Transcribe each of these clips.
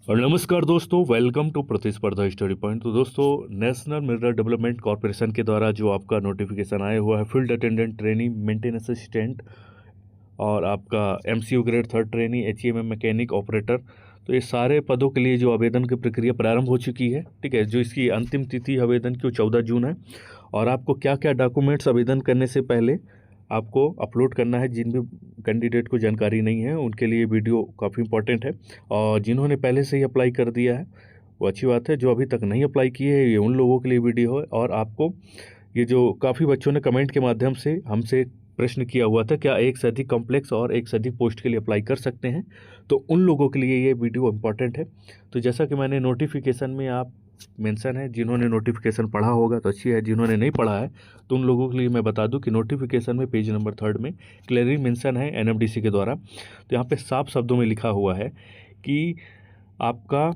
और नमस्कार दोस्तों, वेलकम टू प्रतिस्पर्धा स्टडी पॉइंट। तो दोस्तों, नेशनल मिनरल डेवलपमेंट कॉरपोरेशन के द्वारा जो आपका नोटिफिकेशन आया हुआ है field attendant training maintenance assistant और आपका MCU grade third training HEMM mechanic operator, तो ये सारे पदों के लिए जो आवेदन की प्रक्रिया प्रारंभ हो चुकी है। ठीक है, जो इसकी अंतिम तिथि आवेदन की वो 14 जून है। और आपको क्या क्या डॉक्यूमेंट्स आवेदन करने से पहले आपको अपलोड करना है, जिन भी कैंडिडेट को जानकारी नहीं है उनके लिए वीडियो काफ़ी इंपॉर्टेंट है। और जिन्होंने पहले से ही अप्लाई कर दिया है वो अच्छी बात है, जो अभी तक नहीं अप्लाई किए हैं ये उन लोगों के लिए वीडियो है। और आपको ये जो काफ़ी बच्चों ने कमेंट के माध्यम से हमसे प्रश्न किया हुआ था, क्या एक से अधिक कॉम्प्लेक्स और एक से अधिक पोस्ट के लिए अप्लाई कर सकते हैं, तो उन लोगों के लिए ये वीडियो इम्पॉर्टेंट है। तो जैसा कि मैंने नोटिफिकेशन में आप मेंशन है, जिन्होंने नोटिफिकेशन पढ़ा होगा तो अच्छी है, जिन्होंने नहीं पढ़ा है तो उन लोगों के लिए मैं बता दूं कि नोटिफिकेशन में पेज नंबर 3 में क्लियरली मेंशन है एनएमडीसी के द्वारा। तो यहाँ पे साफ शब्दों में लिखा हुआ है कि आपका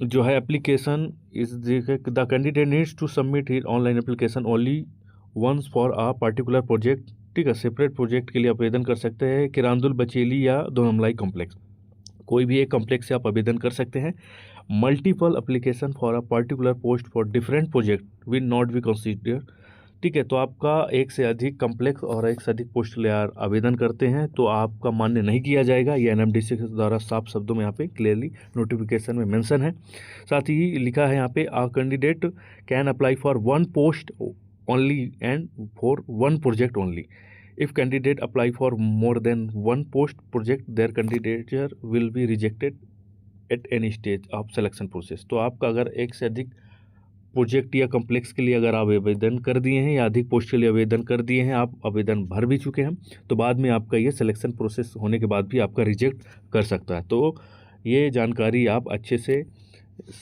जो है application is the candidate needs to submit his online application only once for a particular project. ठीक है, सेपरेट प्रोजेक्ट के लिए आवेदन कर सकते हैं, किरांदुल बचेली या दोनमलाई कॉम्प्लेक्स, कोई भी एक कॉम्प्लेक्स से आप आवेदन कर सकते हैं। Multiple application for a particular post for different project will not be consider. ठीक है, तो आपका एक से अधिक कॉम्प्लेक्स और एक से अधिक पोस्ट ले आवेदन करते हैं तो आपका मान्य नहीं किया जाएगा। ये एनएमडीसी के द्वारा साफ शब्दों में यहाँ पे क्लियरली नोटिफिकेशन में मेंशन है। साथ ही लिखा है यहाँ पे a candidate can apply for one post only and for one project only. If candidate apply for more than one post project, their candidature will be rejected at any stage of selection process। तो आपका अगर एक से अधिक project या complex के लिए अगर आप आवेदन कर दिए हैं या अधिक पोस्ट के लिए आवेदन कर दिए हैं, आप आवेदन भर भी चुके हैं, तो बाद में आपका ये सिलेक्शन प्रोसेस होने के बाद भी आपका रिजेक्ट कर सकता है। तो ये जानकारी आप अच्छे से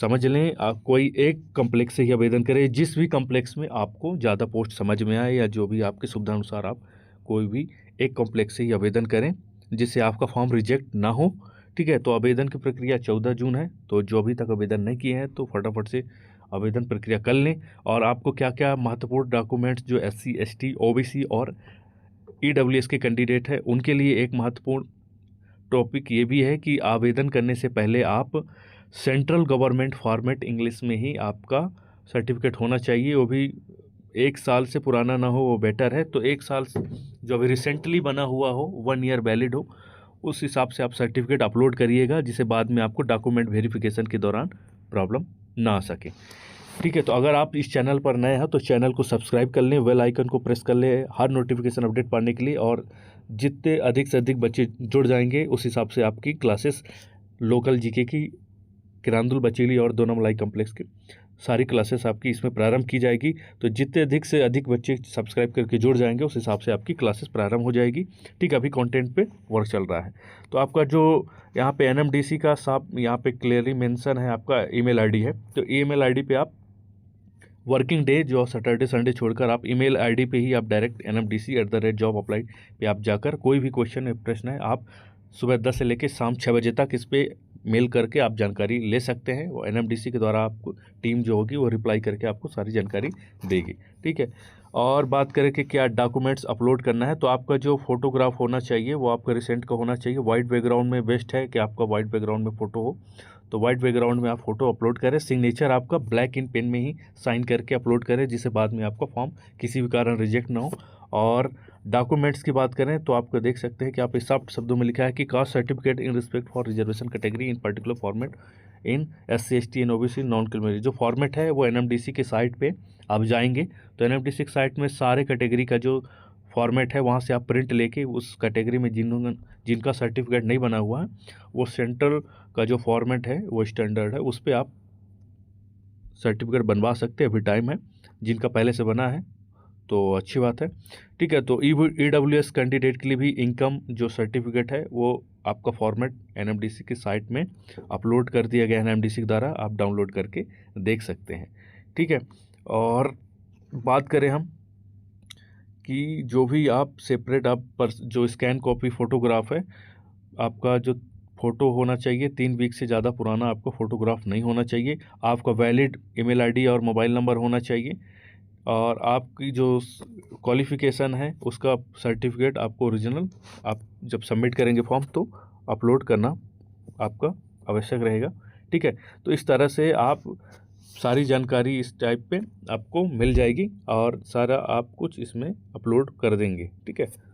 समझ लें। आप कोई एक कम्प्लेक्स से ही आवेदन करें, जिस भी कम्प्लेक्स में आपको ज़्यादा पोस्ट समझ में आए या जो भी आपकी सुविधा अनुसार आप कोई भी एक कॉम्प्लेक्स से ही आवेदन करें जिससे आपका फॉर्म रिजेक्ट ना हो। ठीक है, तो आवेदन की प्रक्रिया 14 जून है, तो जो अभी तक आवेदन नहीं किए हैं तो फटाफट से आवेदन प्रक्रिया कर लें। और आपको क्या क्या महत्वपूर्ण डॉक्यूमेंट्स जो SC ST OBC और EWS के कैंडिडेट हैं उनके लिए एक महत्वपूर्ण टॉपिक ये भी है कि आवेदन करने से पहले आप सेंट्रल गवर्नमेंट फॉर्मेट इंग्लिश में ही आपका सर्टिफिकेट होना चाहिए, वो भी 1 साल से पुराना ना हो, वो बेटर है। तो 1 साल जो अभी रिसेंटली बना हुआ हो, 1 ईयर वैलिड हो, उस हिसाब से आप सर्टिफिकेट अपलोड करिएगा, जिससे बाद में आपको डॉक्यूमेंट वेरिफिकेशन के दौरान प्रॉब्लम ना आ सके। ठीक है, तो अगर आप इस चैनल पर नए हैं तो चैनल को सब्सक्राइब कर लें, बेल आइकन को प्रेस कर लें हर नोटिफिकेशन अपडेट पाने के लिए। और जितने अधिक से अधिक बच्चे जुड़ जाएंगे उस हिसाब से आपकी क्लासेस लोकल जीके की, किरांदुल बचेली और दोनामलाई कॉम्प्लेक्स की सारी क्लासेस आपकी इसमें प्रारंभ की जाएगी। तो जितने अधिक से अधिक बच्चे सब्सक्राइब करके जुड़ जाएंगे उस हिसाब से आपकी क्लासेस प्रारंभ हो जाएगी। ठीक है, अभी कंटेंट पे वर्क चल रहा है। तो आपका जो यहाँ पे एनएमडीसी का साफ यहाँ पे क्लियरली मेंशन है, आपका ईमेल आईडी है, तो ईमेल आईडी पे आप वर्किंग डे जो सैटरडे संडे छोड़कर आप ईमेल आईडी पे ही आप डायरेक्ट NMDC@jobapply पे आप जाकर कोई भी क्वेश्चन या प्रश्न है आप सुबह 10 से लेकर शाम 6 बजे तक इस पर मेल करके आप जानकारी ले सकते हैं। वो NMDC के द्वारा आपको टीम जो होगी वो रिप्लाई करके आपको सारी जानकारी देगी। ठीक है, और बात करें कि क्या डॉक्यूमेंट्स अपलोड करना है, तो आपका जो फोटोग्राफ होना चाहिए वो आपका रिसेंट का होना चाहिए। वाइट बैकग्राउंड में बेस्ट है कि आपका वाइट बैकग्राउंड में फ़ोटो हो, तो वाइट बैकग्राउंड में आप फोटो अपलोड करें। सिग्नेचर आपका ब्लैक इन पेन में ही साइन करके अपलोड करें, जिससे बाद में आपका फॉर्म किसी भी कारण रिजेक्ट ना हो। और डॉक्यूमेंट्स की बात करें तो आपको देख सकते हैं कि आप इस सॉफ्ट शब्दों में लिखा है कि caste certificate in respect for reservation category in particular format in SC ST and OBC non criminal. जो फॉर्मेट है वो NMDC के साइट पे आप जाएंगे तो NMDC की साइट में सारे कैटेगरी का जो फॉर्मेट है वहाँ से आप प्रिंट लेके उस कैटेगरी में जिनका सर्टिफिकेट नहीं बना हुआ है वो सेंट्रल का जो फॉर्मेट है वो स्टैंडर्ड है उस पर आप सर्टिफिकेट बनवा सकते हैं। अभी टाइम है, जिनका पहले से बना है तो अच्छी बात है। ठीक है, तो EWS कैंडिडेट के लिए भी इनकम जो सर्टिफिकेट है वो आपका फॉर्मेट NMDC की साइट में अपलोड कर दिया गया है, NMDC के द्वारा आप डाउनलोड करके देख सकते हैं। ठीक है, और बात करें हम कि जो भी आप सेपरेट आप पर जो स्कैन कॉपी फ़ोटोग्राफ है, आपका जो फ़ोटो होना चाहिए 3 वीक से ज़्यादा पुराना आपका फ़ोटोग्राफ नहीं होना चाहिए। आपका वैलिड ईमेल आईडी और मोबाइल नंबर होना चाहिए। और आपकी जो क्वालिफ़िकेशन है उसका सर्टिफिकेट आपको ओरिजिनल आप जब सबमिट करेंगे फॉर्म तो अपलोड करना आपका आवश्यक रहेगा। ठीक है, तो इस तरह से आप सारी जानकारी इस टाइप पे आपको मिल जाएगी और सारा आप कुछ इसमें अपलोड कर देंगे। ठीक है।